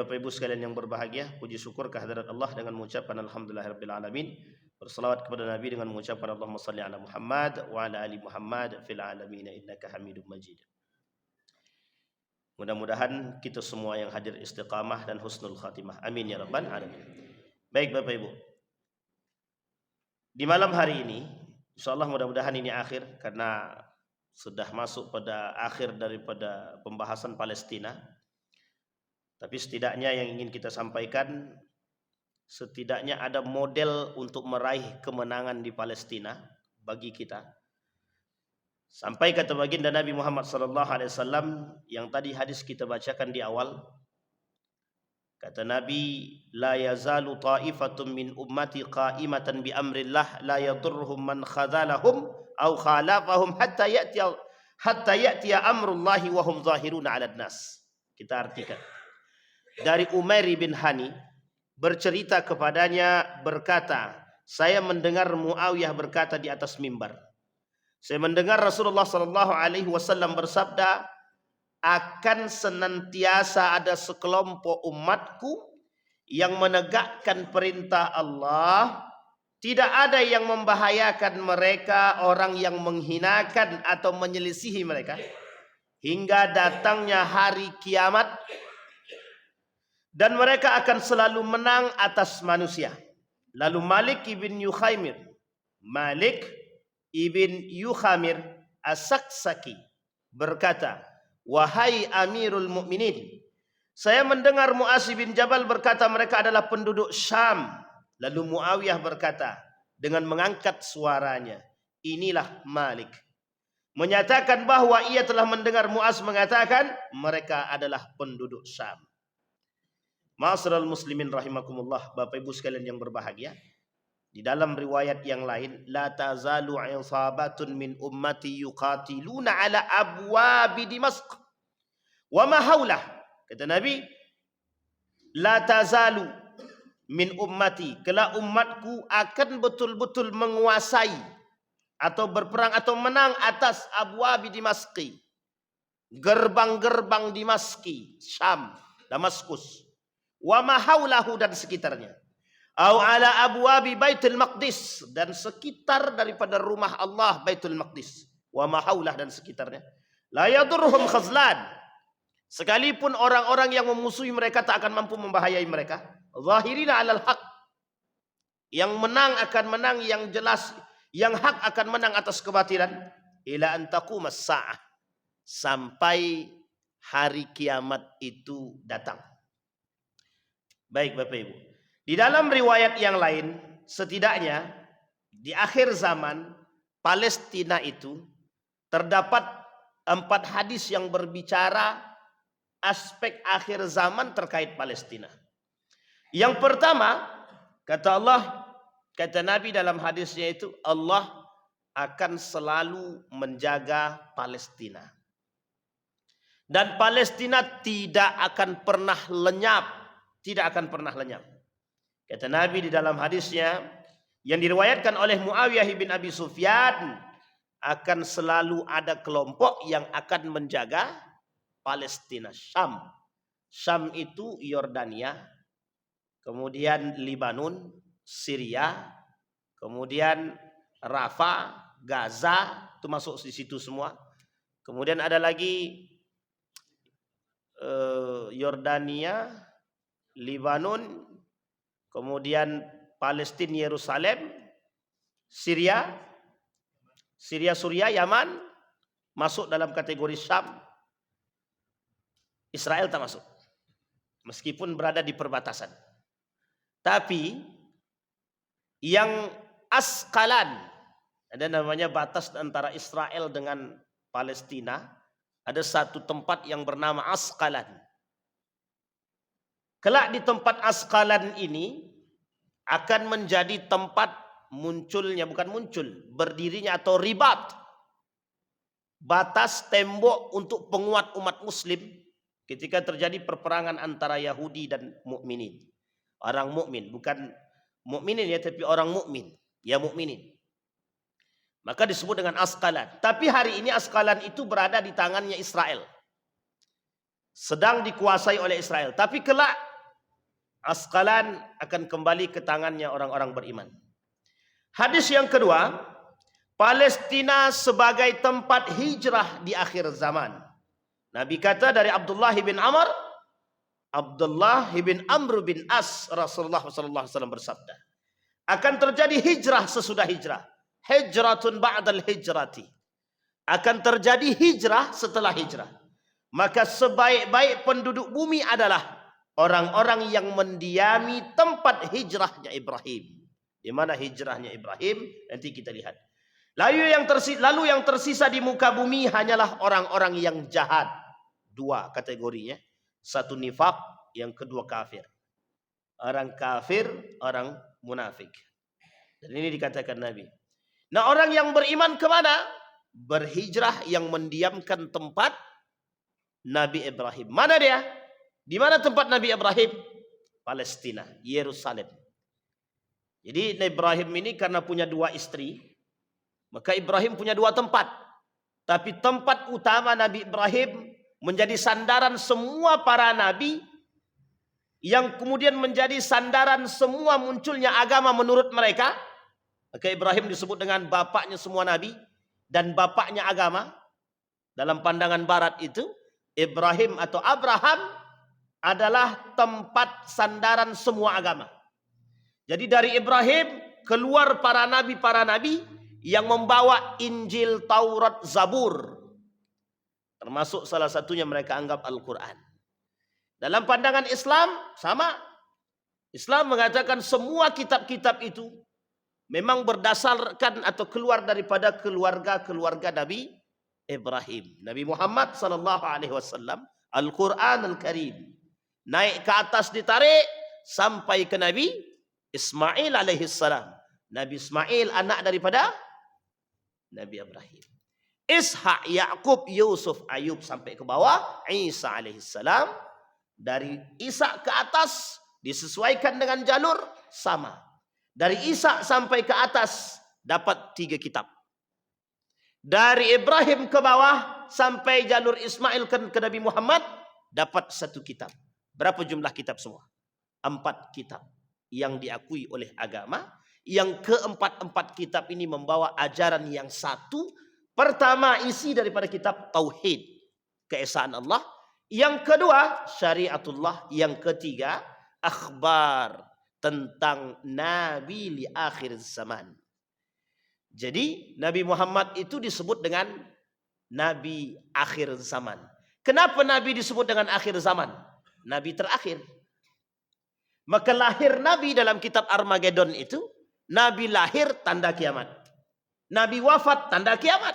Bapak Ibu sekalian yang berbahagia, puji syukur kehadirat Allah dengan mengucapkan alhamdulillahirabbil alamin. Berselawat kepada Nabi dengan mengucapkan Allahumma shalli ala Muhammad wa ala ali Muhammad fil alamin innaka Hamidum Majid. Mudah-mudahan kita semua yang hadir istiqamah dan husnul khatimah. Amin ya rabbal alamin. Baik Bapak Ibu. Di malam hari ini, insyaallah mudah-mudahan ini akhir karena sudah masuk pada akhir daripada pembahasan Palestina. Tapi setidaknya yang ingin kita sampaikan, setidaknya ada model untuk meraih kemenangan di Palestina bagi kita. Sampai kata baginda Nabi Muhammad SAW yang tadi hadis kita bacakan di awal. Kata Nabi, la yazalu ta'ifatun min ummati qa'imatan bi amrillah la yadurruhum man khadhalahum aw khalafahum hatta ya'tiya amrullahi wa hum zahiruna 'alan nas. Kita artikan. Dari Umair bin Hani bercerita kepadanya berkata, saya mendengar Muawiyah berkata di atas mimbar. Saya mendengar Rasulullah SAW bersabda, akan senantiasa ada sekelompok umatku yang menegakkan perintah Allah. Tidak ada yang membahayakan mereka, orang yang menghinakan atau menyelisihi mereka. Hingga datangnya hari kiamat. Dan mereka akan selalu menang atas manusia. Lalu Malik ibn Yukhamir As-Saksaki berkata, wahai Amirul Mukminin, saya mendengar Mu'adz bin Jabal berkata mereka adalah penduduk Syam. Lalu Muawiyah berkata dengan mengangkat suaranya, inilah Malik. Menyatakan bahwa ia telah mendengar Mu'adz mengatakan mereka adalah penduduk Syam. Ma'asyiral muslimin rahimakumullah, Bapak Ibu sekalian yang berbahagia. Di dalam riwayat yang lain, la tazalu isabatun min ummati yuqatiluna ala abwabi Dimashq wa ma haulah. Kata Nabi, la tazalu min ummati, kelak umatku akan betul-betul menguasai atau berperang atau menang atas abwabi Dimashq, gerbang-gerbang Dimashq, Syam, Damaskus. Wa ma haulahu, dan sekitarnya. Au ala abwabi Baitul Maqdis, dan sekitar daripada rumah Allah Baitul Maqdis. Wa ma haulah, dan sekitarnya. La yadurhum khazlan, sekalipun orang-orang yang memusuhi mereka tak akan mampu membahayai mereka. Zahirina alal haq, yang menang akan menang, yang jelas, yang hak akan menang atas kebatilan. Ila an taqumas sa'ah, sampai hari kiamat itu datang. Baik Bapak Ibu, di dalam riwayat yang lain, setidaknya di akhir zaman Palestina itu terdapat 4 hadis yang berbicara aspek akhir zaman terkait Palestina. Yang pertama, kata Allah, kata Nabi dalam hadisnya itu, Allah akan selalu menjaga Palestina. Dan Palestina tidak akan pernah lenyap. Tidak akan pernah lenyap. Kata Nabi di dalam hadisnya yang diriwayatkan oleh Muawiyah bin Abi Sufyan, akan selalu ada kelompok yang akan menjaga Palestina. Syam. Syam itu Yordania, kemudian Libanon, Syria, kemudian Rafah, Gaza, itu masuk di situ semua. Kemudian ada lagi Yordania, Libanon, kemudian Palestina, Yerusalem, Syria, Suriah, Yaman masuk dalam kategori Syam. Israel tak masuk, meskipun berada di perbatasan. Tapi yang Askalan, ada namanya batas antara Israel dengan Palestina, ada satu tempat yang bernama Askalan. Kelak di tempat Askalan ini akan menjadi tempat munculnya, bukan muncul, berdirinya atau ribat, batas tembok untuk penguat umat muslim ketika terjadi perperangan antara Yahudi dan mukminin. Orang mukmin, bukan mukminin ya, tapi orang mukmin, ya mukminin. Maka disebut dengan Askalan. Tapi hari ini Askalan itu berada di tangannya Israel, sedang dikuasai oleh Israel. Tapi kelak Asqalan akan kembali ke tangannya orang-orang beriman. Hadis yang kedua, Palestina sebagai tempat hijrah di akhir zaman. Nabi kata dari Abdullah bin Amr bin As, Rasulullah SAW bersabda, akan terjadi hijrah sesudah hijrah. Hijratun ba'dal hijrati. Akan terjadi hijrah setelah hijrah. Maka sebaik-baik penduduk bumi adalah orang-orang yang mendiami tempat hijrahnya Ibrahim. Di mana hijrahnya Ibrahim? Nanti kita lihat. Lalu yang tersisa di muka bumi hanyalah orang-orang yang jahat. Dua kategorinya. Satu nifak, yang kedua kafir. Orang kafir, orang munafik. Dan ini dikatakan Nabi. Nah, orang yang beriman kemana? Berhijrah yang mendiamkan tempat Nabi Ibrahim. Mana dia? Di mana tempat Nabi Ibrahim? Palestina, Yerusalem. Jadi Nabi Ibrahim ini karena punya dua istri, maka Ibrahim punya dua tempat. Tapi tempat utama Nabi Ibrahim menjadi sandaran semua para nabi, yang kemudian menjadi sandaran semua munculnya agama menurut mereka. Maka Ibrahim disebut dengan bapaknya semua nabi dan bapaknya agama. Dalam pandangan barat itu, Ibrahim atau Abraham adalah tempat sandaran semua agama. Jadi dari Ibrahim keluar para nabi yang membawa Injil, Taurat, Zabur. Termasuk salah satunya mereka anggap Al-Quran. Dalam pandangan Islam sama. Islam mengatakan semua kitab-kitab itu memang berdasarkan atau keluar daripada keluarga Nabi Ibrahim. Nabi Muhammad SAW, Al-Quran Al-Karim. Naik ke atas ditarik sampai ke Nabi Ismail alaihissalam. Nabi Ismail anak daripada Nabi Ibrahim. Ishak, Yakub, Yusuf, Ayub sampai ke bawah Isa alaihissalam. Dari Ishak ke atas disesuaikan dengan jalur sama. Dari Ishak sampai ke atas dapat 3 kitab. Dari Ibrahim ke bawah sampai jalur Ismail ke Nabi Muhammad dapat 1 kitab. Berapa jumlah kitab semua? 4 kitab yang diakui oleh agama. Yang keempat kitab ini membawa ajaran yang satu. Pertama, isi daripada kitab Tauhid, keesaan Allah. Yang kedua, syariatullah. Yang ketiga, akhbar tentang Nabi li akhir zaman. Jadi Nabi Muhammad itu disebut dengan Nabi akhir zaman. Kenapa Nabi disebut dengan akhir zaman? Nabi terakhir. Maka lahir Nabi dalam kitab Armageddon itu, Nabi lahir tanda kiamat. Nabi wafat tanda kiamat.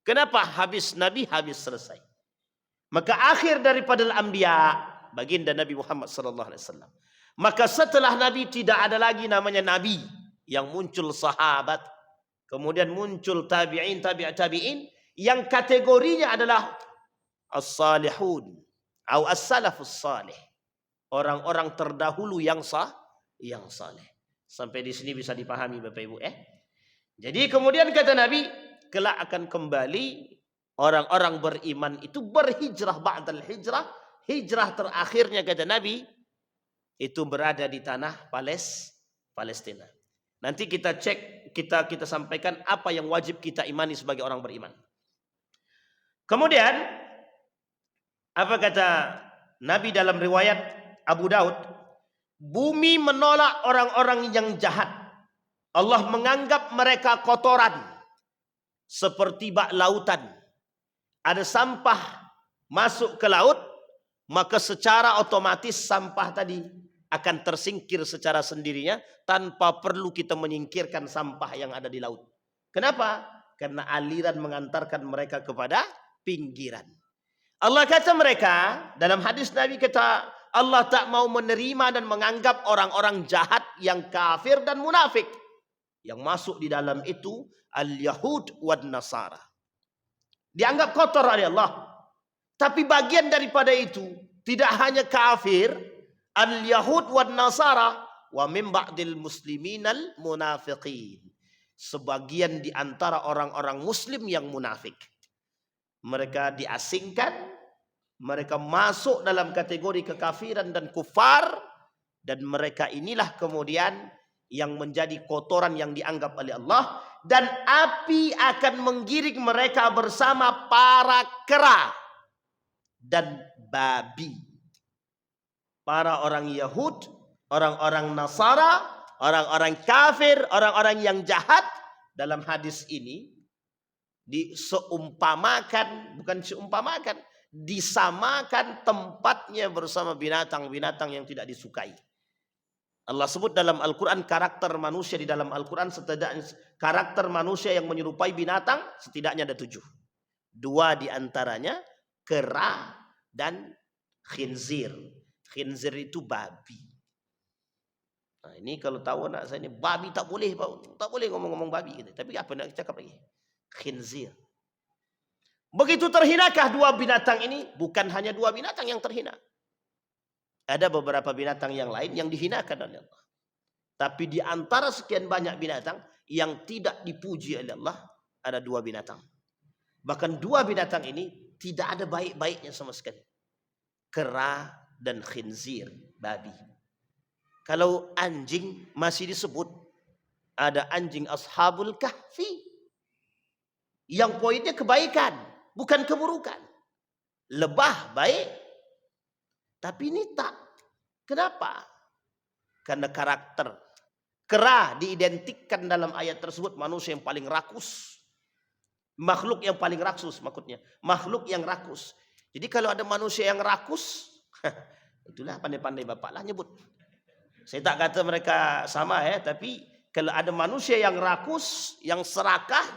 Kenapa? Habis Nabi, habis selesai. Maka akhir daripada al-anbiya, baginda Nabi Muhammad SAW. Maka setelah Nabi tidak ada lagi namanya Nabi. Yang muncul sahabat. Kemudian muncul tabi'in, tabi'in. Yang kategorinya adalah as-salihun. Atau as-salafus salih. Orang-orang terdahulu yang saleh. Sampai di sini bisa dipahami Bapak Ibu Jadi kemudian kata Nabi, kelak akan kembali orang-orang beriman itu berhijrah ba'dal hijrah. Hijrah terakhirnya kata Nabi itu berada di tanah Palestina. Nanti kita cek, kita sampaikan apa yang wajib kita imani sebagai orang beriman. Kemudian apa kata Nabi dalam riwayat Abu Daud? Bumi menolak orang-orang yang jahat. Allah menganggap mereka kotoran seperti bak lautan. Ada sampah masuk ke laut, maka secara otomatis sampah tadi akan tersingkir secara sendirinya tanpa perlu kita menyingkirkan sampah yang ada di laut. Kenapa? Karena aliran mengantarkan mereka kepada pinggiran. Allah kata mereka, dalam hadis Nabi kata, Allah tak mau menerima dan menganggap orang-orang jahat yang kafir dan munafik. Yang masuk di dalam itu al-Yahud wad Nasara. Dianggap kotor oleh Allah. Tapi bagian daripada itu, tidak hanya kafir, al-Yahud wad Nasara, wa min ba'dil musliminal munafiqin. Sebagian di antara orang-orang muslim yang munafik. Mereka diasingkan, mereka masuk dalam kategori kekafiran dan kufar, Dan mereka inilah kemudian yang menjadi kotoran yang dianggap oleh Allah. Dan api akan menggiring mereka bersama para kera dan babi. Para orang Yahud, orang-orang Nasara, orang-orang kafir, orang-orang yang jahat. Dalam hadis ini diseumpamakan, bukan seumpamakan, disamakan tempatnya bersama binatang-binatang yang tidak disukai. Allah sebut dalam Al-Quran karakter manusia di dalam Al-Quran, setidaknya karakter manusia yang menyerupai binatang setidaknya ada 7. 2 diantaranya kera dan khinzir. Khinzir itu babi. Nah, ini kalau tahu anak saya ini babi tak boleh ngomong-ngomong babi gitu. Tapi apa nak cakap lagi? Khinzir. Begitu terhinakah 2 binatang ini? Bukan hanya 2 binatang yang terhina. Ada beberapa binatang yang lain yang dihinakan oleh Allah. Tapi di antara sekian banyak binatang yang tidak dipuji oleh Allah, ada 2 binatang. Bahkan 2 binatang ini tidak ada baik-baiknya sama sekali. Kera dan khinzir, babi. Kalau anjing masih disebut, ada anjing Ashabul Kahfi. Yang poinnya kebaikan, bukan keburukan. Lebah baik. Tapi ini tak. Kenapa? Karena karakter. Kera diidentikan dalam ayat tersebut manusia yang paling rakus. Makhluk yang paling rakus maksudnya. Makhluk yang rakus. Jadi kalau ada manusia yang rakus, itulah pandai-pandai bapak lah nyebut. Saya tak kata mereka sama ya. Tapi kalau ada manusia yang rakus, yang serakah,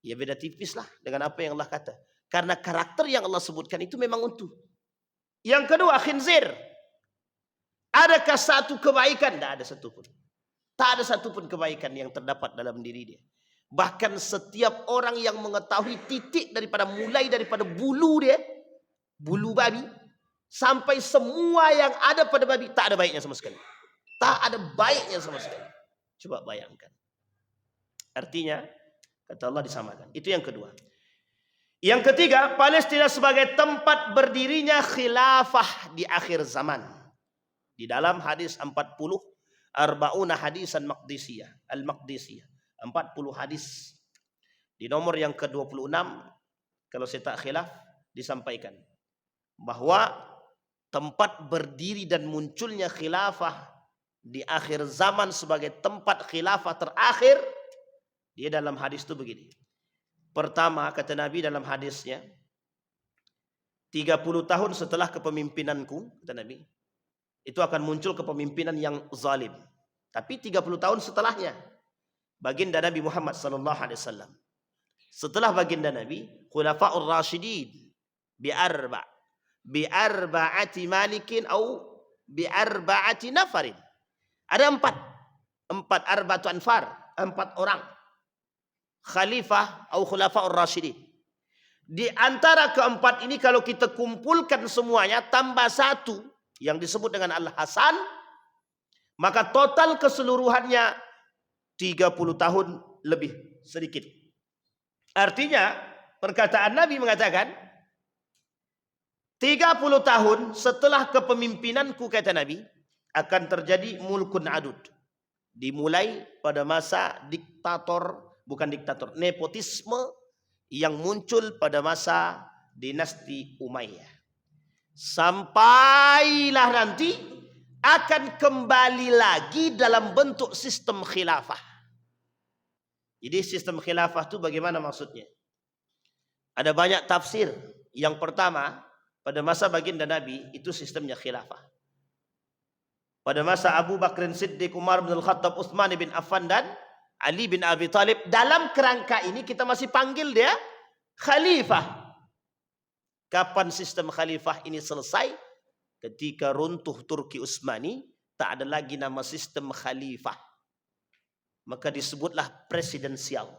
ya beda tipis lah dengan apa yang Allah kata. Karena karakter yang Allah sebutkan itu memang utuh. Yang kedua, khinzir. Adakah satu kebaikan? Tidak ada satupun. Tak ada satupun kebaikan yang terdapat dalam diri dia. Bahkan setiap orang yang mengetahui titik mulai daripada bulu dia, bulu babi, sampai semua yang ada pada babi, tak ada baiknya sama sekali. Tak ada baiknya sama sekali. Coba bayangkan. Artinya, kata Allah disamakan. Itu yang kedua. Yang ketiga, Palestina sebagai tempat berdirinya khilafah di akhir zaman. Di dalam hadis 40, Arba'una hadisan Maqdisiyah, Al-Maqdisiyah. 40 hadis. Di nomor yang ke-26, kalau saya tak khilaf, disampaikan. Bahwa tempat berdiri dan munculnya khilafah di akhir zaman sebagai tempat khilafah terakhir, dia dalam hadis itu begini. Pertama, kata Nabi dalam hadisnya, 30 tahun setelah kepemimpinanku, kata Nabi, itu akan muncul kepemimpinan yang zalim. Tapi 30 tahun setelahnya, baginda Nabi Muhammad SAW. Setelah baginda Nabi, khulafa'ur rasyidin bi'arba'ati malikin au bi'arba'ati nafarin. Ada 4 arba'atu anfar, 4 orang. Khalifah atau khulafa'ur rasyidin. Di antara keempat ini kalau kita kumpulkan semuanya tambah 1 yang disebut dengan Al-Hasan, maka total keseluruhannya 30 tahun lebih sedikit. Artinya perkataan Nabi mengatakan 30 tahun setelah kepemimpinanku, kata Nabi, akan terjadi mulkun adud. Dimulai pada masa nepotisme yang muncul pada masa dinasti Umayyah. Sampailah nanti akan kembali lagi dalam bentuk sistem khilafah. Jadi sistem khilafah itu bagaimana maksudnya? Ada banyak tafsir. Yang pertama, pada masa baginda Nabi itu sistemnya khilafah. Pada masa Abu Bakr Siddiq, Umar bin Al-Khattab, Utsman bin Affan dan Ali bin Abi Thalib, dalam kerangka ini kita masih panggil dia khalifah. Kapan sistem khalifah ini selesai? Ketika runtuh Turki Utsmani, tak ada lagi nama sistem khalifah. Maka disebutlah presidensial,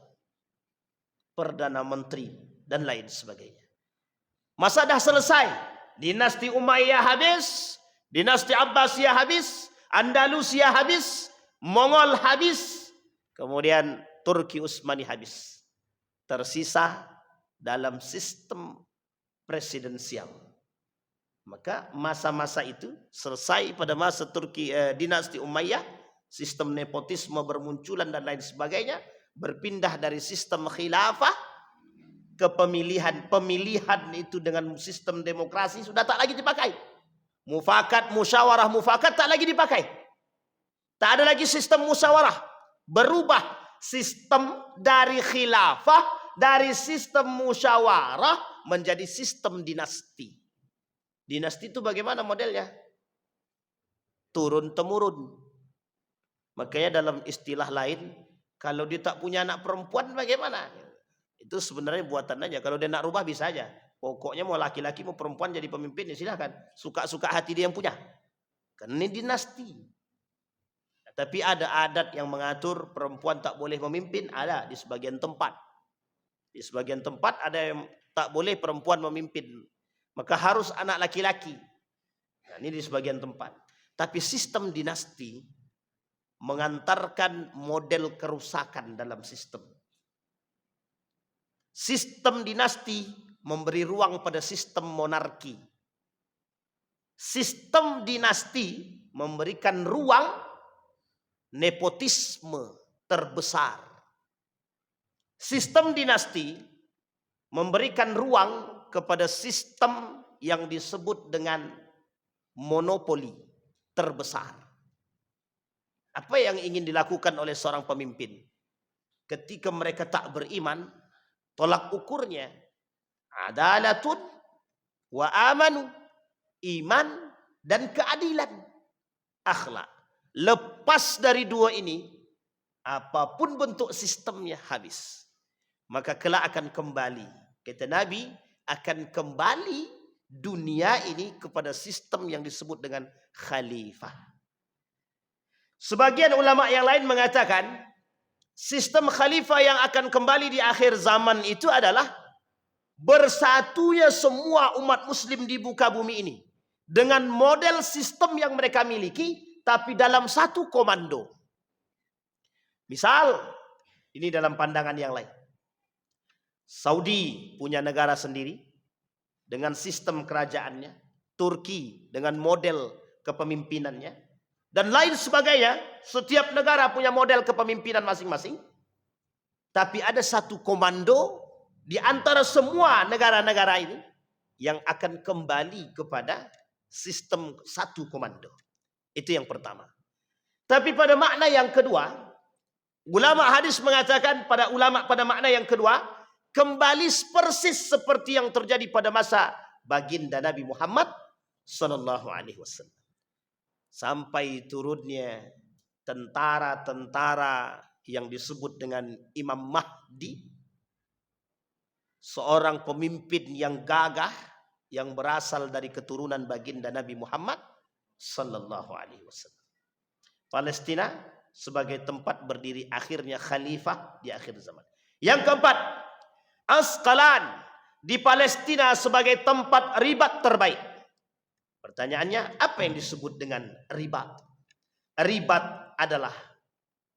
perdana menteri dan lain sebagainya. Masa dah selesai, dinasti Umayyah habis, dinasti Abbasiyah habis, Andalusia habis, Mongol habis, kemudian Turki Utsmani habis. Tersisa dalam sistem presidensial. Maka masa-masa itu selesai pada masa Turki dinasti Umayyah, sistem nepotisme bermunculan dan lain sebagainya, berpindah dari sistem khilafah ke pemilihan. Pemilihan itu dengan sistem demokrasi sudah tak lagi dipakai. Mufakat, musyawarah, mufakat tak lagi dipakai. Tak ada lagi sistem musyawarah. Berubah sistem dari khilafah, dari sistem musyawarah menjadi sistem dinasti. Dinasti itu bagaimana modelnya? Turun-temurun. Makanya dalam istilah lain, kalau dia tak punya anak perempuan bagaimana? Itu sebenarnya buatan aja. Kalau dia nak rubah bisa aja. Pokoknya mau laki-laki mau perempuan jadi pemimpin ya silahkan. Suka-suka hati dia yang punya. Karena ini dinasti. Tapi ada adat yang mengatur perempuan tak boleh memimpin. Ada di sebagian tempat. Di sebagian tempat ada yang tak boleh perempuan memimpin. Maka harus anak laki-laki. Nah, ini di sebagian tempat. Tapi sistem dinasti mengantarkan model kerusakan dalam sistem. Sistem dinasti memberi ruang pada sistem monarki. Sistem dinasti memberikan ruang nepotisme terbesar. Sistem dinasti memberikan ruang kepada sistem yang disebut dengan monopoli terbesar. Apa yang ingin dilakukan oleh seorang pemimpin? Ketika mereka tak beriman, tolak ukurnya adalatun wa amanu, iman dan keadilan, akhlak. Lepas dari dua ini, apapun bentuk sistemnya habis. Maka kelak akan kembali. Kata Nabi, akan kembali dunia ini kepada sistem yang disebut dengan khalifah. Sebagian ulama yang lain mengatakan sistem khalifah yang akan kembali di akhir zaman itu adalah bersatunya semua umat muslim di muka bumi ini dengan model sistem yang mereka miliki, tapi dalam satu komando. Misal, ini dalam pandangan yang lain. Saudi punya negara sendiri dengan sistem kerajaannya, Turki dengan model kepemimpinannya, dan lain sebagainya. Setiap negara punya model kepemimpinan masing-masing. Tapi ada satu komando di antara semua negara-negara ini yang akan kembali kepada sistem satu komando. Itu yang pertama. Tapi pada makna yang kedua, ulama hadis mengatakan pada makna yang kedua, kembali persis seperti yang terjadi pada masa baginda Nabi Muhammad sallallahu alaihi wasallam. Sampai turunnya tentara-tentara yang disebut dengan Imam Mahdi, seorang pemimpin yang gagah yang berasal dari keturunan baginda Nabi Muhammad sallallahu alaihi wasallam. Palestina sebagai tempat berdiri akhirnya khalifah di akhir zaman. Yang keempat, Asqalan di Palestina sebagai tempat ribat terbaik. Pertanyaannya, apa yang disebut dengan ribat? Ribat adalah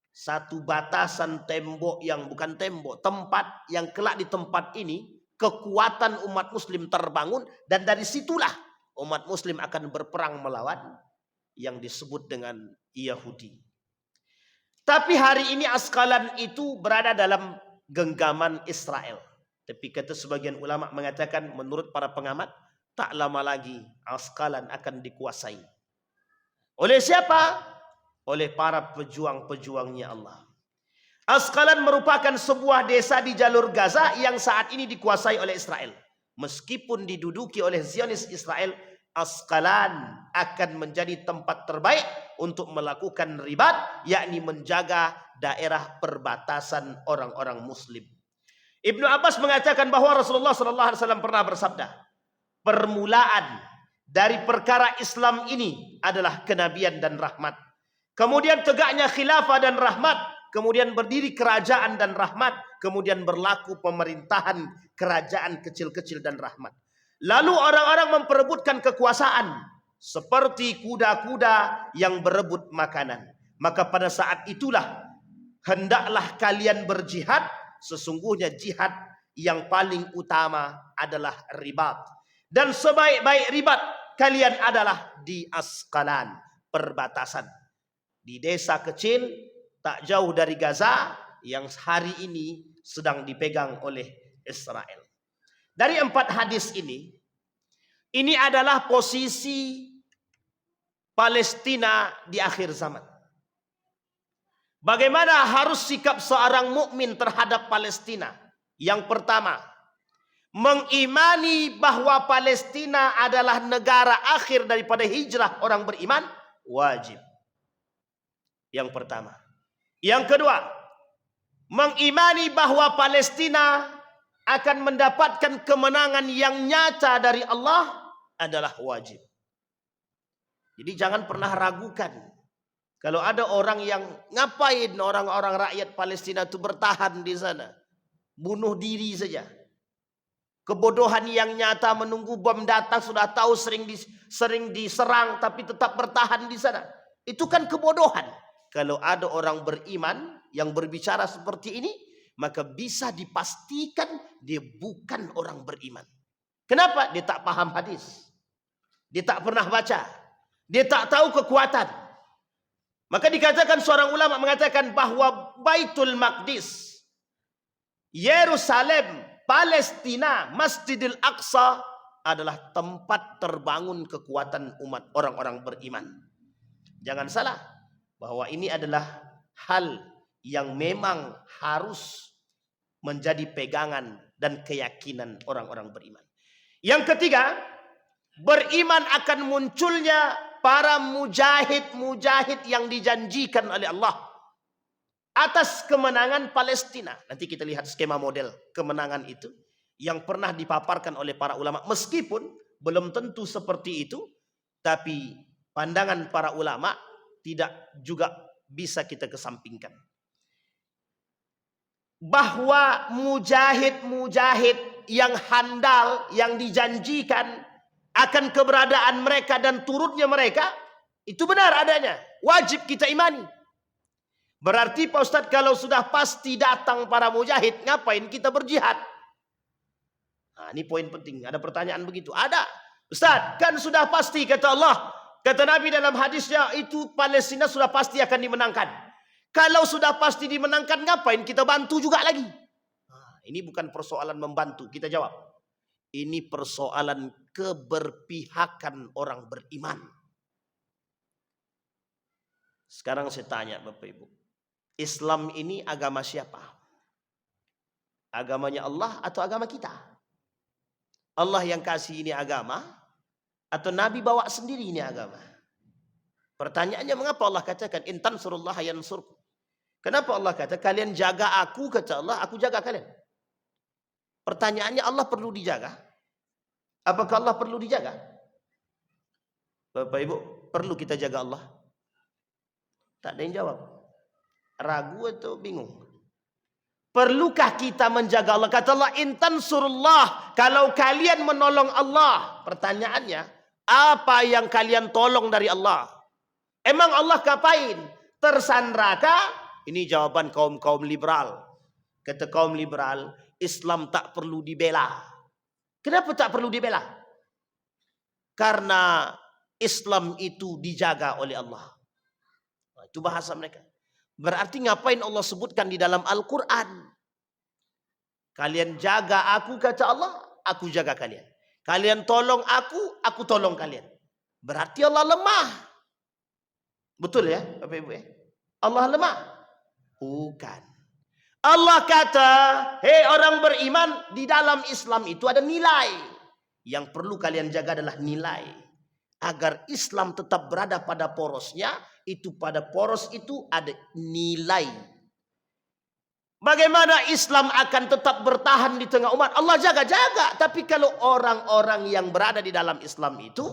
satu batasan tembok yang bukan tembok, tempat yang kelak di tempat ini kekuatan umat muslim terbangun, dan dari situlah umat muslim akan berperang melawan yang disebut dengan Yahudi. Tapi hari ini Asqalan itu berada dalam genggaman Israel. Tapi kata sebagian ulama mengatakan, menurut para pengamat, tak lama lagi Asqalan akan dikuasai. Oleh siapa? Oleh para pejuang-pejuangnya Allah. Asqalan merupakan sebuah desa di jalur Gaza yang saat ini dikuasai oleh Israel. Meskipun diduduki oleh Zionis Israel, Asqalan akan menjadi tempat terbaik untuk melakukan ribat, yakni menjaga daerah perbatasan orang-orang muslim. Ibnu Abbas mengatakan bahwa Rasulullah SAW pernah bersabda, permulaan dari perkara Islam ini adalah kenabian dan rahmat. Kemudian tegaknya khilafah dan rahmat. Kemudian berdiri kerajaan dan rahmat. Kemudian berlaku pemerintahan kerajaan kecil-kecil dan rahmat. Lalu orang-orang memperebutkan kekuasaan seperti kuda-kuda yang berebut makanan. Maka pada saat itulah hendaklah kalian berjihad. Sesungguhnya jihad yang paling utama adalah ribat. Dan sebaik-baik ribat kalian adalah di Asqalan, perbatasan. Di desa kecil tak jauh dari Gaza yang hari ini sedang dipegang oleh Israel. Dari 4 hadis ini adalah posisi Palestina di akhir zaman. Bagaimana harus sikap seorang mukmin terhadap Palestina? Yang pertama, mengimani bahwa Palestina adalah negara akhir daripada hijrah orang beriman, wajib. Yang pertama. Yang kedua, mengimani bahwa Palestina akan mendapatkan kemenangan yang nyata dari Allah adalah wajib. Jadi jangan pernah ragukan. Kalau ada orang yang ngapain orang-orang rakyat Palestina itu bertahan di sana. Bunuh diri saja. Kebodohan yang nyata menunggu bom datang, sudah tahu sering diserang tapi tetap bertahan di sana. Itu kan kebodohan. Kalau ada orang beriman yang berbicara seperti ini, maka bisa dipastikan dia bukan orang beriman. Kenapa? Dia tak paham hadis. Dia tak pernah baca. Dia tak tahu kekuatan. Maka dikatakan, seorang ulama mengatakan bahwa Baitul Maqdis, Yerusalem, Palestina, Masjidil Aqsa adalah tempat terbangun kekuatan umat orang-orang beriman. Jangan salah bahwa ini adalah hal yang memang harus menjadi pegangan dan keyakinan orang-orang beriman. Yang ketiga, beriman akan munculnya para mujahid-mujahid yang dijanjikan oleh Allah atas kemenangan Palestina. Nanti kita lihat skema model kemenangan itu yang pernah dipaparkan oleh para ulama. Meskipun belum tentu seperti itu, tapi pandangan para ulama tidak juga bisa kita kesampingkan. Bahwa mujahid-mujahid yang handal, yang dijanjikan akan keberadaan mereka dan turutnya mereka, itu benar adanya. Wajib kita imani. Berarti Pak Ustadz, kalau sudah pasti datang para mujahid, ngapain kita berjihad? Nah, ini poin penting. Ada pertanyaan begitu? Ada. Ustadz, kan sudah pasti kata Allah, kata Nabi dalam hadisnya, itu Palestina sudah pasti akan dimenangkan. Kalau sudah pasti dimenangkan, ngapain kita bantu juga lagi? Nah, ini bukan persoalan membantu. Kita jawab. Ini persoalan keberpihakan orang beriman. Sekarang saya tanya Bapak Ibu. Islam ini agama siapa? Agamanya Allah atau agama kita? Allah yang kasih ini agama, atau Nabi bawa sendiri ini agama? Pertanyaannya, mengapa Allah katakan intan surullah yansurkum? Kenapa Allah kata kalian jaga aku, kata Allah, aku jaga kalian? Pertanyaannya, Allah perlu dijaga? Apakah Allah perlu dijaga? Bapak Ibu, perlu kita jaga Allah? Tak ada yang jawab. Ragu atau bingung? Perlukah kita menjaga Allah? Kata Allah, intan surullah, kalau kalian menolong Allah. Pertanyaannya, apa yang kalian tolong dari Allah? Emang Allah ngapain? Tersandraka? Ini jawaban kaum liberal. Kata kaum liberal, Islam tak perlu dibela. Kenapa tak perlu dibela? Karena Islam itu dijaga oleh Allah. Nah, itu bahasa mereka. Berarti ngapain Allah sebutkan di dalam Al-Quran? Kalian jaga aku, kata Allah, aku jaga kalian. Kalian tolong aku tolong kalian. Berarti Allah lemah. Betul ya Bapak Ibu ya? Allah lemah? Bukan. Allah kata, hei orang beriman, di dalam Islam itu ada nilai. Yang perlu kalian jaga adalah nilai. Agar Islam tetap berada pada porosnya, itu pada poros itu ada nilai. Bagaimana Islam akan tetap bertahan di tengah umat? Allah jaga-jaga. Tapi kalau orang-orang yang berada di dalam Islam itu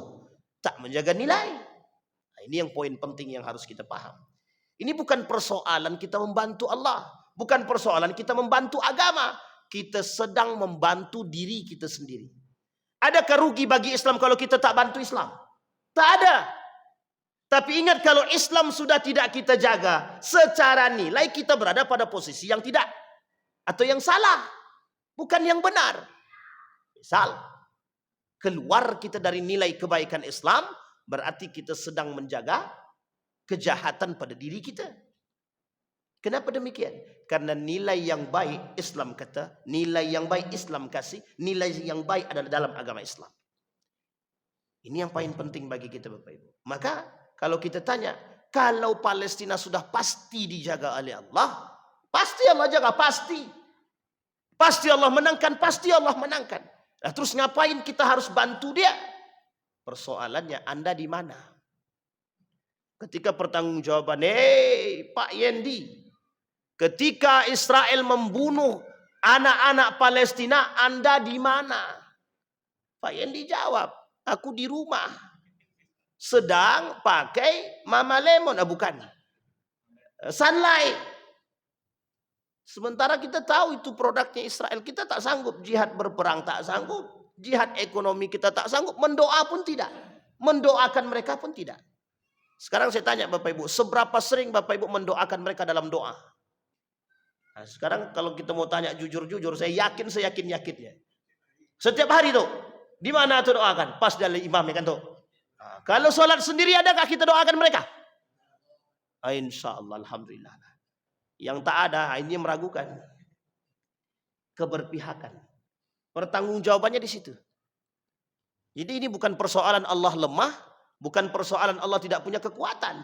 tak menjaga nilai. Nah, ini yang poin penting yang harus kita paham. Ini bukan persoalan kita membantu Allah. Bukan persoalan kita membantu agama. Kita sedang membantu diri kita sendiri. Adakah rugi bagi Islam kalau kita tak bantu Islam? Tak ada. Tapi ingat, kalau Islam sudah tidak kita jaga, secara nilai kita berada pada posisi yang tidak, atau yang salah, bukan yang benar. Misal, keluar kita dari nilai kebaikan Islam, berarti kita sedang menjaga kejahatan pada diri kita. Kenapa demikian? Karena nilai yang baik Islam kata, nilai yang baik Islam kasih, nilai yang baik adalah dalam agama Islam. Ini yang paling penting bagi kita Bapak Ibu. Maka kalau kita tanya, kalau Palestina sudah pasti dijaga oleh Allah, pasti Allah jaga, pasti. Pasti Allah menangkan, pasti Allah menangkan. Nah, terus ngapain kita harus bantu dia? Persoalannya Anda di mana? Ketika pertanggungjawaban, Pak Yendi, ketika Israel membunuh anak-anak Palestina, Anda di mana? Pak Yendi jawab, aku di rumah. Sedang pakai Mama Lemon, bukan. Sunlight. Sementara kita tahu itu produknya Israel. Kita tak sanggup jihad berperang, tak sanggup. Jihad ekonomi kita tak sanggup. Mendoa pun tidak. Mendoakan mereka pun tidak. Sekarang saya tanya Bapak Ibu, seberapa sering Bapak Ibu mendoakan mereka dalam doa? Nah, sekarang kalau kita mau tanya jujur-jujur, saya yakin-yakinnya. Setiap hari tuh, di mana tuh doakan? Pas dari imamnya kan tuh. Nah, kalau sholat sendiri adakah kita doakan mereka? Insya Allah, alhamdulillah. Yang tak ada, ini meragukan. Keberpihakan. Pertanggungjawabannya di situ. Jadi ini bukan persoalan Allah lemah, bukan persoalan Allah tidak punya kekuatan.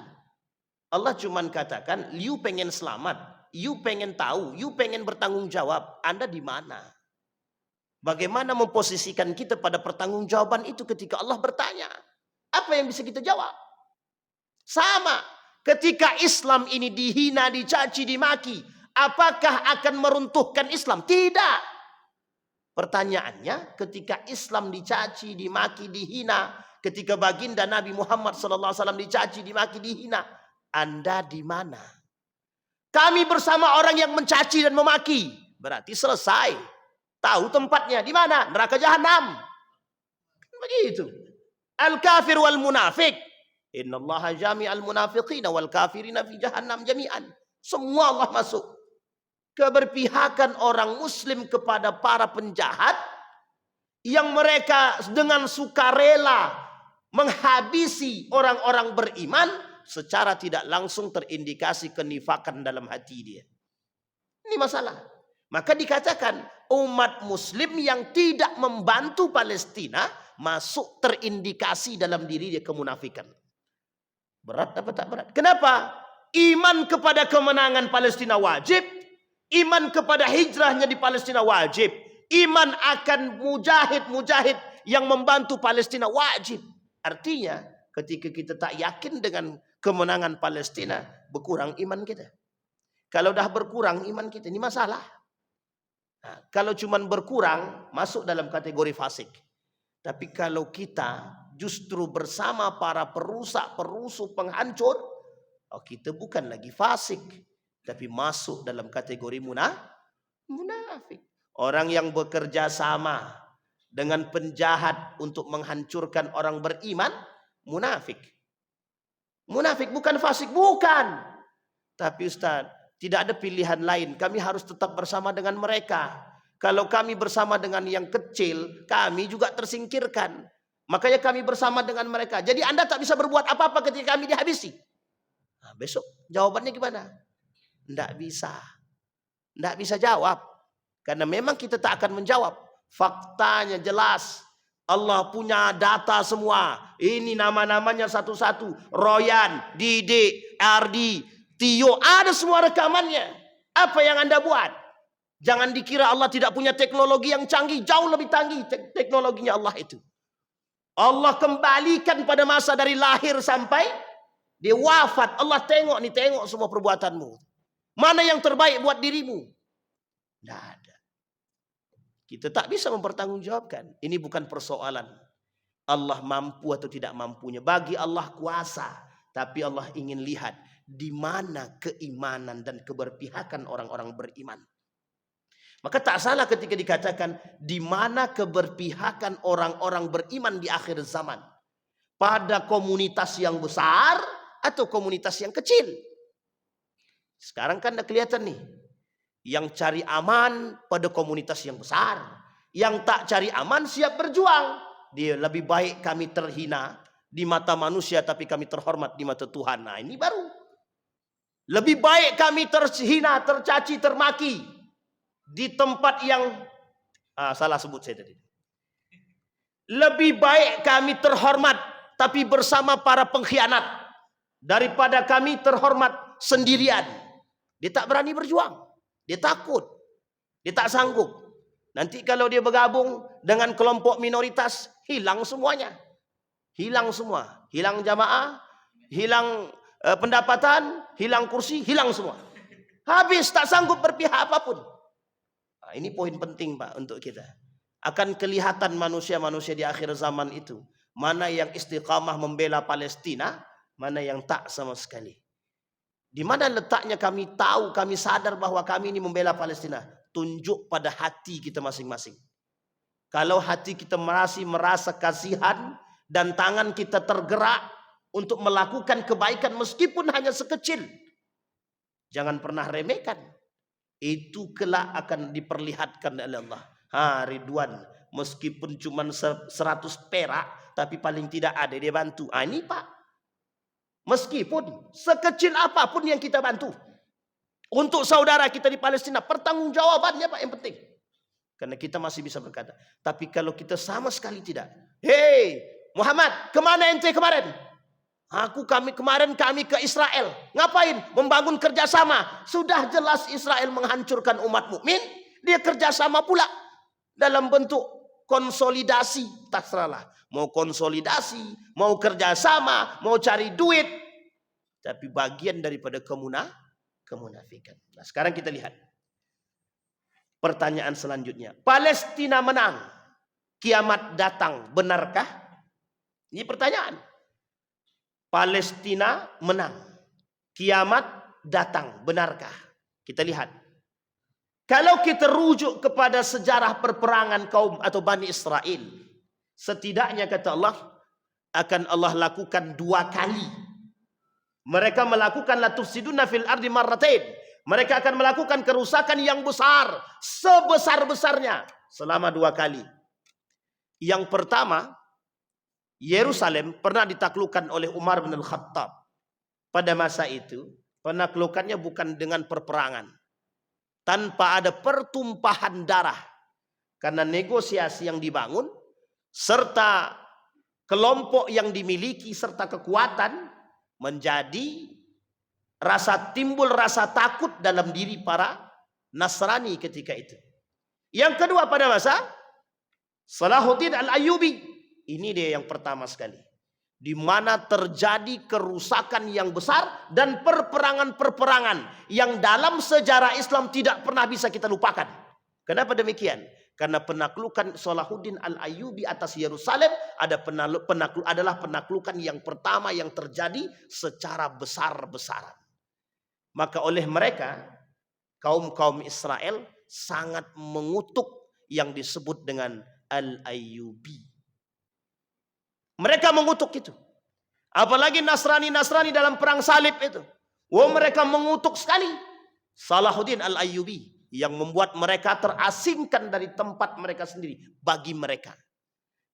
Allah cuman katakan, you pengen selamat, you pengen tahu, you pengen bertanggung jawab. Anda di mana? Bagaimana memposisikan kita pada pertanggungjawaban itu ketika Allah bertanya? Apa yang bisa kita jawab? Sama. Ketika Islam ini dihina, dicaci, dimaki, apakah akan meruntuhkan Islam? Tidak. Pertanyaannya, ketika Islam dicaci, dimaki, dihina, ketika baginda Nabi Muhammad SAW dicaci, dimaki, dihina, Anda di mana? Kami bersama orang yang mencaci dan memaki. Berarti selesai. Tahu tempatnya di mana? Neraka jahanam. Begitu. Al-kafir wal munafik. Innallaha jami'al munafiqina wal kafirina fi jahannam jami'an. Semua Allah masuk. Keberpihakan orang muslim kepada para penjahat yang mereka dengan sukarela menghabisi orang-orang beriman secara tidak langsung terindikasi kenifakan dalam hati dia. Ini masalah. Maka dikatakan umat muslim yang tidak membantu Palestina masuk terindikasi dalam diri dia kemunafikan. Berat apa tak berat? Kenapa? Iman kepada kemenangan Palestina wajib. Iman kepada hijrahnya di Palestina wajib. Iman akan mujahid-mujahid yang membantu Palestina wajib. Artinya ketika kita tak yakin dengan kemenangan Palestina, berkurang iman kita. Kalau dah berkurang iman kita, ini masalah. Nah, kalau cuman berkurang, masuk dalam kategori fasik. Tapi kalau kita justru bersama para perusak, perusuh, penghancur, kita bukan lagi fasik, tapi masuk dalam kategori munafik. Orang yang bekerja sama dengan penjahat untuk menghancurkan orang beriman, munafik. Munafik bukan fasik, bukan. Tapi Ustaz, tidak ada pilihan lain. Kami harus tetap bersama dengan mereka. Kalau kami bersama dengan yang kecil, kami juga tersingkirkan. Makanya kami bersama dengan mereka. Jadi Anda tak bisa berbuat apa-apa ketika kami dihabisi. Nah, besok jawabannya gimana? Tidak bisa. Tidak bisa jawab. Karena memang kita tak akan menjawab. Faktanya jelas. Allah punya data semua. Ini nama-namanya satu-satu. Royan, Didik, Ardi, Tio. Ada semua rekamannya. Apa yang Anda buat? Jangan dikira Allah tidak punya teknologi yang canggih. Jauh lebih canggih teknologinya Allah itu. Allah kembalikan pada masa dari lahir sampai dia wafat. Allah tengok nih, tengok semua perbuatanmu. Mana yang terbaik buat dirimu? Tidak ada. Kita tak bisa mempertanggungjawabkan. Ini bukan persoalan Allah mampu atau tidak mampunya. Bagi Allah kuasa. Tapi Allah ingin lihat di mana keimanan dan keberpihakan orang-orang beriman. Maka tak salah ketika dikatakan di mana keberpihakan orang-orang beriman di akhir zaman. Pada komunitas yang besar atau komunitas yang kecil. Sekarang kan udah kelihatan nih. Yang cari aman pada komunitas yang besar. Yang tak cari aman siap berjuang. dia lebih baik kami terhina di mata manusia tapi kami terhormat di mata Tuhan. Nah, ini baru. Lebih baik kami terhina, tercaci, termaki di tempat yang salah sebut saya tadi. Lebih baik kami terhormat tapi bersama para pengkhianat daripada kami terhormat sendirian. Dia tak berani berjuang. Dia takut. Dia tak sanggup. Nanti kalau dia bergabung dengan kelompok minoritas, hilang semuanya. Hilang semua. Hilang jamaah, hilang pendapatan, hilang kursi, hilang semua. Habis, tak sanggup berpihak apapun. Nah, ini poin penting Pak untuk kita. Akan kelihatan manusia-manusia di akhir zaman itu. Mana yang istiqamah membela Palestina, mana yang tak sama sekali. Di mana letaknya kami tahu, kami sadar bahwa kami ini membela Palestina. Tunjuk pada hati kita masing-masing. Kalau hati kita masih merasa kasihan dan tangan kita tergerak untuk melakukan kebaikan meskipun hanya sekecil, jangan pernah remehkan. Itu kelak akan diperlihatkan oleh Allah. Ridwan, meskipun cuma 100 perak, tapi paling tidak ada dia bantu. Ini Pak. Meskipun sekecil apapun yang kita bantu untuk saudara kita di Palestina, pertanggungjawabannya Pak yang penting. Karena kita masih bisa berkata. Tapi kalau kita sama sekali tidak. Hei Muhammad, kemana ente kemarin? Kami ke Israel. Ngapain? Membangun kerjasama. Sudah jelas Israel menghancurkan umat mukmin. Dia kerjasama pula dalam bentuk konsolidasi. Terserahlah. Mau konsolidasi, mau kerjasama, mau cari duit. Tapi bagian daripada kemunafikan. Nah, sekarang kita lihat. Pertanyaan selanjutnya. Palestina menang. Kiamat datang. Benarkah? Ini pertanyaan. Palestina menang. Kiamat datang. Benarkah? Kita lihat. Kalau kita rujuk kepada sejarah perperangan kaum atau Bani Israel, setidaknya kata Allah, akan Allah lakukan 2 kali. Mereka melakukan la tufsiduna fil ardi marratain. Mereka akan melakukan kerusakan yang besar, sebesar-besarnya selama 2 kali. Yang pertama, Yerusalem pernah ditaklukkan oleh Umar bin Al-Khattab. Pada masa itu, penaklukannya bukan dengan perperangan. Tanpa ada pertumpahan darah. Karena negosiasi yang dibangun, serta kelompok yang dimiliki, serta kekuatan, menjadi timbul rasa takut dalam diri para Nasrani ketika itu. Yang kedua pada masa Salahuddin Al-Ayyubi. Ini dia yang pertama sekali. Di mana terjadi kerusakan yang besar dan perperangan-perperangan yang dalam sejarah Islam tidak pernah bisa kita lupakan. Kenapa demikian? Karena penaklukan Salahuddin Al-Ayyubi atas Yerusalem adalah penaklukan yang pertama yang terjadi secara besar-besaran. Maka oleh mereka, kaum-kaum Israel sangat mengutuk yang disebut dengan Al-Ayyubi. Mereka mengutuk itu. Apalagi Nasrani dalam perang salib itu. Mereka mengutuk sekali Salahuddin Al-Ayyubi. Yang membuat mereka terasingkan dari tempat mereka sendiri. Bagi mereka.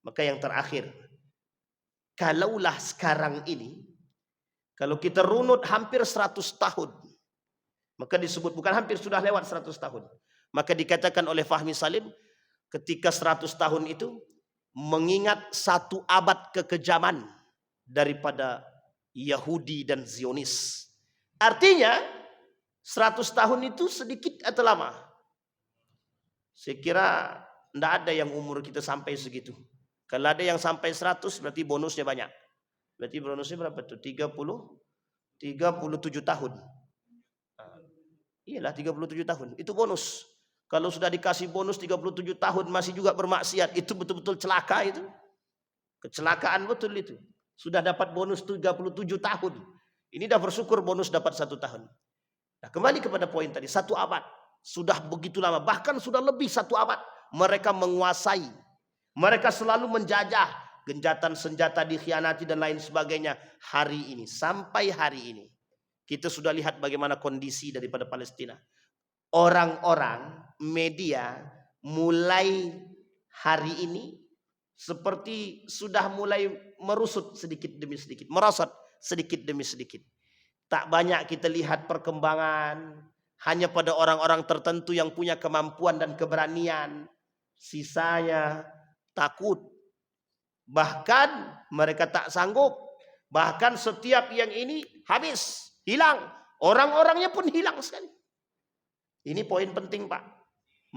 Maka yang terakhir. Kalaulah sekarang ini. Kalau kita runut hampir 100 tahun. Maka disebut bukan hampir, sudah lewat 100 tahun. Maka dikatakan oleh Fahmi Salim. Ketika 100 tahun itu. Mengingat 1 abad kekejaman daripada Yahudi dan Zionis. Artinya 100 tahun itu sedikit atau lama? Saya kira tidak ada yang umur kita sampai segitu. Kalau ada yang sampai 100 berarti bonusnya banyak. Berarti bonusnya berapa tuh? 37 tahun. Iyalah 37 tahun. Itu bonus. Kalau sudah dikasih bonus 37 tahun masih juga bermaksiat, itu betul-betul celaka itu. Kecelakaan betul itu. Sudah dapat bonus 37 tahun. Ini dah bersyukur bonus dapat 1 tahun. Nah, kembali kepada poin tadi, 1 abad. Sudah begitu lama, bahkan sudah lebih 1 abad. Mereka menguasai. Mereka selalu menjajah. Genjatan senjata dikhianati dan lain sebagainya. Hari ini, sampai hari ini. Kita sudah lihat bagaimana kondisi daripada Palestina. Orang-orang media mulai hari ini seperti sudah mulai merusut sedikit demi sedikit, merosot sedikit demi sedikit. Tak banyak kita lihat perkembangan, hanya pada orang-orang tertentu yang punya kemampuan dan keberanian. Sisanya takut, bahkan mereka tak sanggup. Bahkan setiap yang ini habis, hilang. Orang-orangnya pun hilang sekali. Ini poin penting, Pak.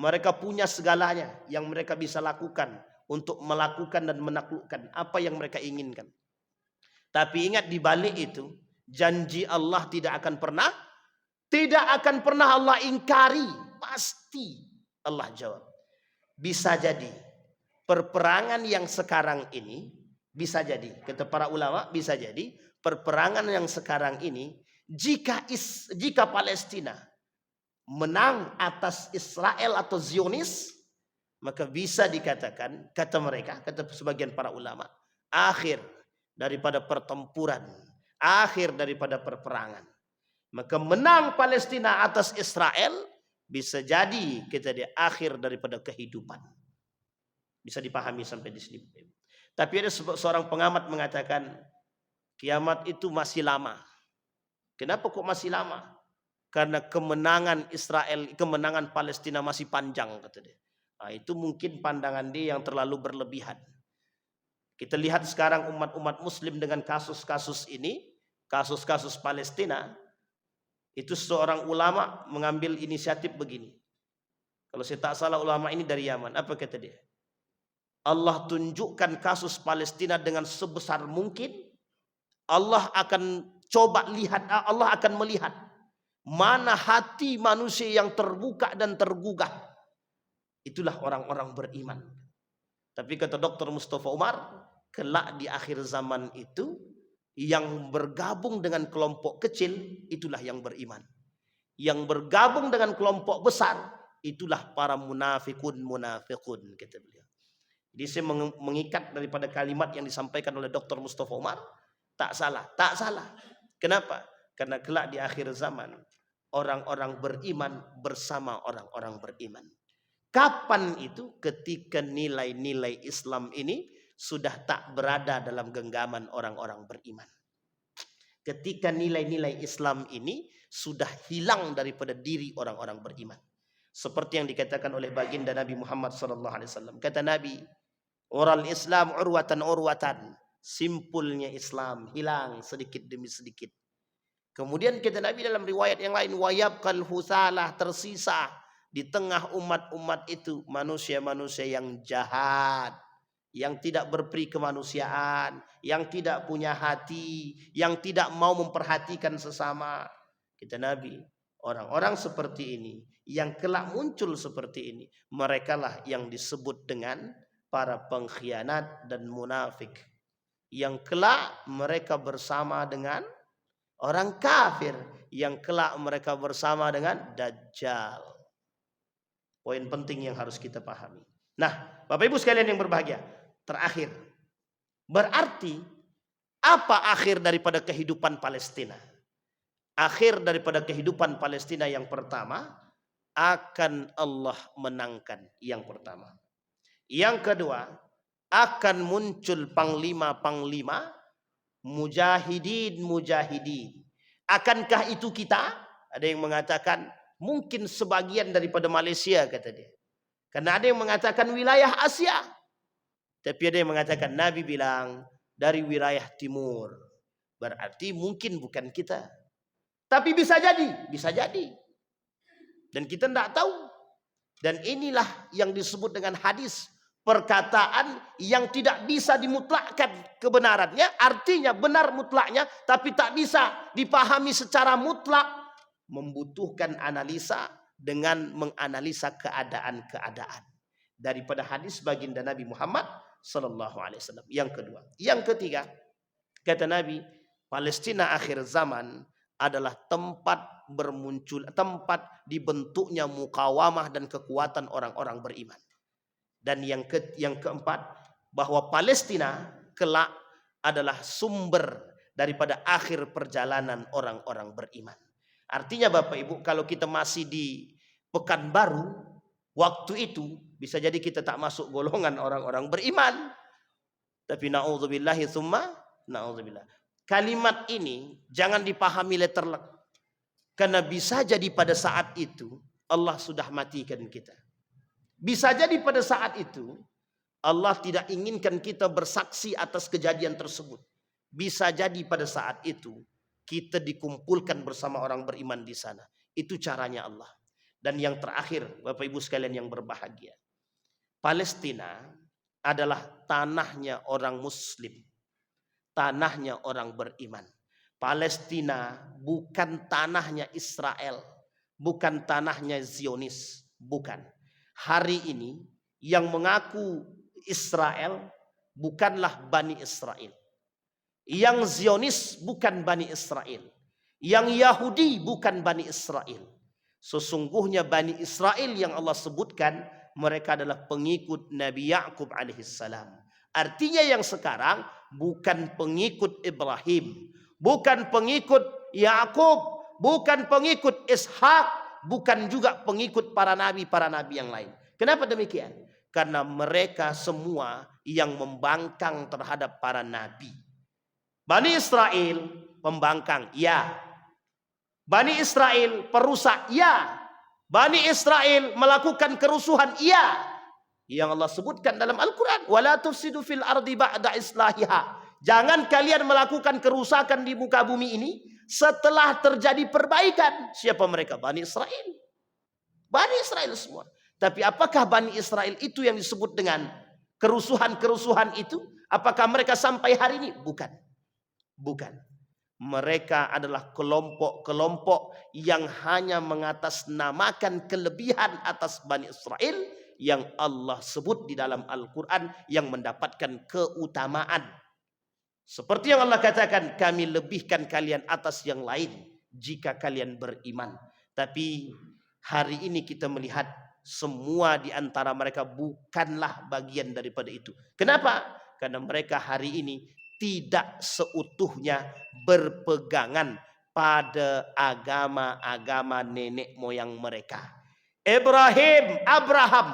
Mereka punya segalanya yang mereka bisa lakukan untuk melakukan dan menaklukkan apa yang mereka inginkan. Tapi ingat, di balik itu janji Allah tidak akan pernah Allah ingkari. Pasti Allah jawab. Bisa jadi perperangan yang sekarang ini, bisa jadi, kata para ulama, bisa jadi perperangan yang sekarang ini, jika Palestina menang atas Israel atau Zionis, maka bisa dikatakan, kata mereka, kata sebagian para ulama, akhir daripada pertempuran, akhir daripada perperangan. Maka menang Palestina atas Israel bisa jadi kita di akhir daripada kehidupan. Bisa dipahami sampai di sini. Tapi ada seorang pengamat mengatakan kiamat itu masih lama. Kenapa kok masih lama? Karena kemenangan Israel, kemenangan Palestina masih panjang, kata dia. Nah, itu mungkin pandangan dia yang terlalu berlebihan. Kita lihat sekarang umat-umat Muslim dengan kasus-kasus ini, kasus-kasus Palestina. Itu seorang ulama mengambil inisiatif begini. Kalau saya tak salah ulama ini dari Yaman. Apa kata dia? Allah tunjukkan kasus Palestina dengan sebesar mungkin. Allah akan coba lihat, Allah akan melihat mana hati manusia yang terbuka dan tergugah. Itulah orang-orang beriman. Tapi kata Dr. Mustafa Umar, kelak di akhir zaman itu, yang bergabung dengan kelompok kecil, itulah yang beriman. Yang bergabung dengan kelompok besar, itulah para munafikun, kata beliau. Jadi saya mengikat daripada kalimat yang disampaikan oleh Dr. Mustafa Umar, tak salah. Kenapa? Karena kelak di akhir zaman, orang-orang beriman bersama orang-orang beriman. Kapan itu? Ketika nilai-nilai Islam ini sudah tak berada dalam genggaman orang-orang beriman. Ketika nilai-nilai Islam ini sudah hilang daripada diri orang-orang beriman. Seperti yang dikatakan oleh baginda Nabi Muhammad SAW. Kata Nabi, oral Islam urwatan. Simpulnya Islam hilang sedikit demi sedikit. Kemudian kata Nabi dalam riwayat yang lain, wayabkal husalah, tersisa di tengah umat-umat itu manusia-manusia yang jahat, yang tidak berperi kemanusiaan, yang tidak punya hati, yang tidak mau memperhatikan sesama. Kata Nabi, orang-orang seperti ini, yang kelak muncul seperti ini, merekalah yang disebut dengan para pengkhianat dan munafik. Yang kelak mereka bersama dengan orang kafir, yang kelak mereka bersama dengan Dajjal. Poin penting yang harus kita pahami. Nah, Bapak Ibu sekalian yang berbahagia, terakhir, berarti apa akhir daripada kehidupan Palestina? Akhir daripada kehidupan Palestina yang pertama, akan Allah menangkan yang pertama. Yang kedua, akan muncul panglima-panglima, mujahidin. Akankah itu kita? Ada yang mengatakan mungkin sebagian daripada Malaysia, kata dia. Karena ada yang mengatakan wilayah Asia. Tapi ada yang mengatakan Nabi bilang dari wilayah timur. Berarti mungkin bukan kita. Tapi bisa jadi. Dan kita tidak tahu. Dan inilah yang disebut dengan hadis. Perkataan yang tidak bisa dimutlakkan kebenarannya, artinya benar mutlaknya, tapi tak bisa dipahami secara mutlak, membutuhkan analisa dengan menganalisa keadaan-keadaan daripada hadis baginda Nabi Muhammad sallallahu alaihi wasallam. Yang kedua, yang ketiga, kata Nabi, Palestina akhir zaman adalah tempat dibentuknya mukawamah dan kekuatan orang-orang beriman. Dan yang keempat, bahwa Palestina kelak adalah sumber daripada akhir perjalanan orang-orang beriman. Artinya Bapak Ibu, kalau kita masih di Pekanbaru, waktu itu bisa jadi kita tak masuk golongan orang-orang beriman. Tapi na'udzubillahi tsumma na'udzubillah. Kalimat ini jangan dipahami letterlek. Karena bisa jadi pada saat itu Allah sudah matikan kita. Bisa jadi pada saat itu Allah tidak inginkan kita bersaksi atas kejadian tersebut. Bisa jadi pada saat itu kita dikumpulkan bersama orang beriman di sana. Itu caranya Allah. Dan yang terakhir, Bapak Ibu sekalian yang berbahagia, Palestina adalah tanahnya orang Muslim, tanahnya orang beriman. Palestina bukan tanahnya Israel, bukan tanahnya Zionis, bukan. Hari ini yang mengaku Israel bukanlah Bani Israel. Yang Zionis bukan Bani Israel. Yang Yahudi bukan Bani Israel. Sesungguhnya Bani Israel yang Allah sebutkan, mereka adalah pengikut Nabi Ya'qub alaihissalam. Artinya yang sekarang bukan pengikut Ibrahim, bukan pengikut Ya'qub, bukan pengikut Ishak, bukan juga pengikut para nabi yang lain. Kenapa demikian? Karena mereka semua yang membangkang terhadap para nabi. Bani Israel pembangkang, ya. Bani Israel perusak, ya. Bani Israel melakukan kerusuhan, iya. Yang Allah sebutkan dalam Al-Quran, wala tufsidu fil ardi ba'da islahiha. Jangan kalian melakukan kerusakan di muka bumi ini setelah terjadi perbaikan. Siapa mereka? Bani Israel. Bani Israel semua. Tapi apakah Bani Israel itu yang disebut dengan kerusuhan-kerusuhan itu? Apakah mereka sampai hari ini? Bukan. Bukan. Mereka adalah kelompok-kelompok yang hanya mengatasnamakan kelebihan atas Bani Israel yang Allah sebut di dalam Al-Quran yang mendapatkan keutamaan. Seperti yang Allah katakan, kami lebihkan kalian atas yang lain jika kalian beriman. Tapi hari ini kita melihat semua di antara mereka bukanlah bagian daripada itu. Kenapa? Karena mereka hari ini tidak seutuhnya berpegangan pada agama-agama nenek moyang mereka. Abraham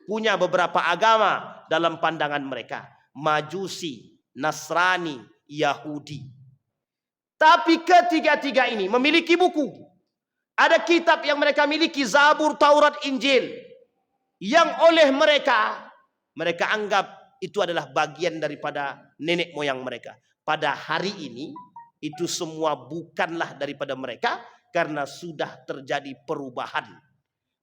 punya beberapa agama dalam pandangan mereka. Majusi, Nasrani, Yahudi. Tapi ketiga-tiga ini memiliki buku. Ada kitab yang mereka miliki, Zabur, Taurat, Injil. Yang oleh mereka anggap itu adalah bagian daripada nenek moyang mereka. Pada hari ini, itu semua bukanlah daripada mereka, karena sudah terjadi perubahan.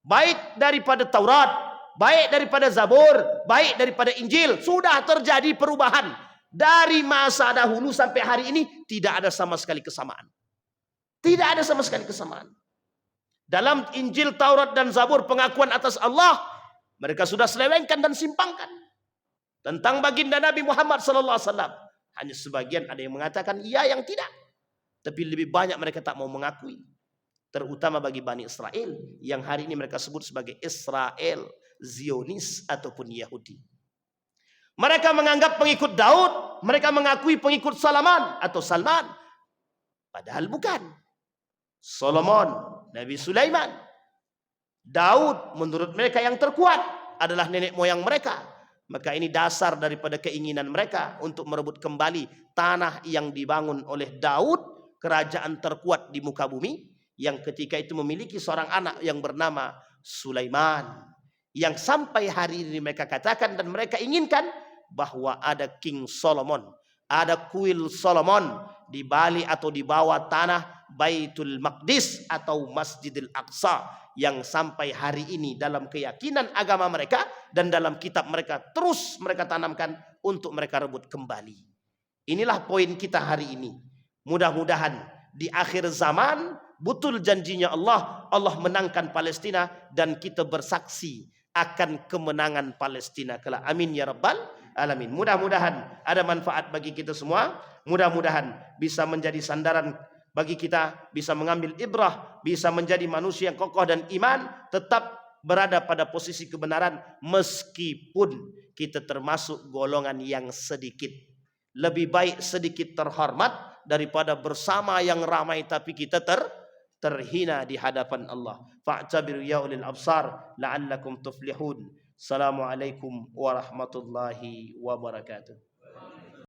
Baik daripada Taurat, baik daripada Zabur, baik daripada Injil, sudah terjadi perubahan. Dari masa dahulu sampai hari ini, tidak ada sama sekali kesamaan. Tidak ada sama sekali kesamaan. Dalam Injil, Taurat, dan Zabur, pengakuan atas Allah, mereka sudah selewengkan dan simpangkan. Tentang baginda Nabi Muhammad SAW, hanya sebagian ada yang mengatakan iya, yang tidak. Tapi lebih banyak mereka tak mau mengakui. Terutama bagi Bani Israel, yang hari ini mereka sebut sebagai Israel, Zionis, ataupun Yahudi. Mereka menganggap pengikut Daud, mereka mengakui pengikut Salman atau Salman. Padahal bukan. Solomon, Nabi Sulaiman. Daud menurut mereka yang terkuat adalah nenek moyang mereka. Maka ini dasar daripada keinginan mereka untuk merebut kembali tanah yang dibangun oleh Daud, kerajaan terkuat di muka bumi, yang ketika itu memiliki seorang anak yang bernama Sulaiman. Yang sampai hari ini mereka katakan dan mereka inginkan bahwa ada King Solomon, ada kuil Solomon di balik atau di bawah tanah Baitul Maqdis atau Masjidil Aqsa, yang sampai hari ini dalam keyakinan agama mereka dan dalam kitab mereka terus mereka tanamkan untuk mereka rebut kembali. Inilah poin kita hari ini. Mudah-mudahan di akhir zaman betul janjinya Allah, Allah menangkan Palestina dan kita bersaksi akan kemenangan Palestina kelak. Amin ya rabbal alamin. Mudah-mudahan ada manfaat bagi kita semua. Mudah-mudahan bisa menjadi sandaran bagi kita, bisa mengambil ibrah, bisa menjadi manusia yang kokoh dan iman, tetap berada pada posisi kebenaran meskipun kita termasuk golongan yang sedikit. Lebih baik sedikit terhormat daripada bersama yang ramai tapi kita terhina di hadapan Allah. Fa'tabiru ya ulil absar la'allakum tuflihun. Assalamualaikum warahmatullahi wabarakatuh.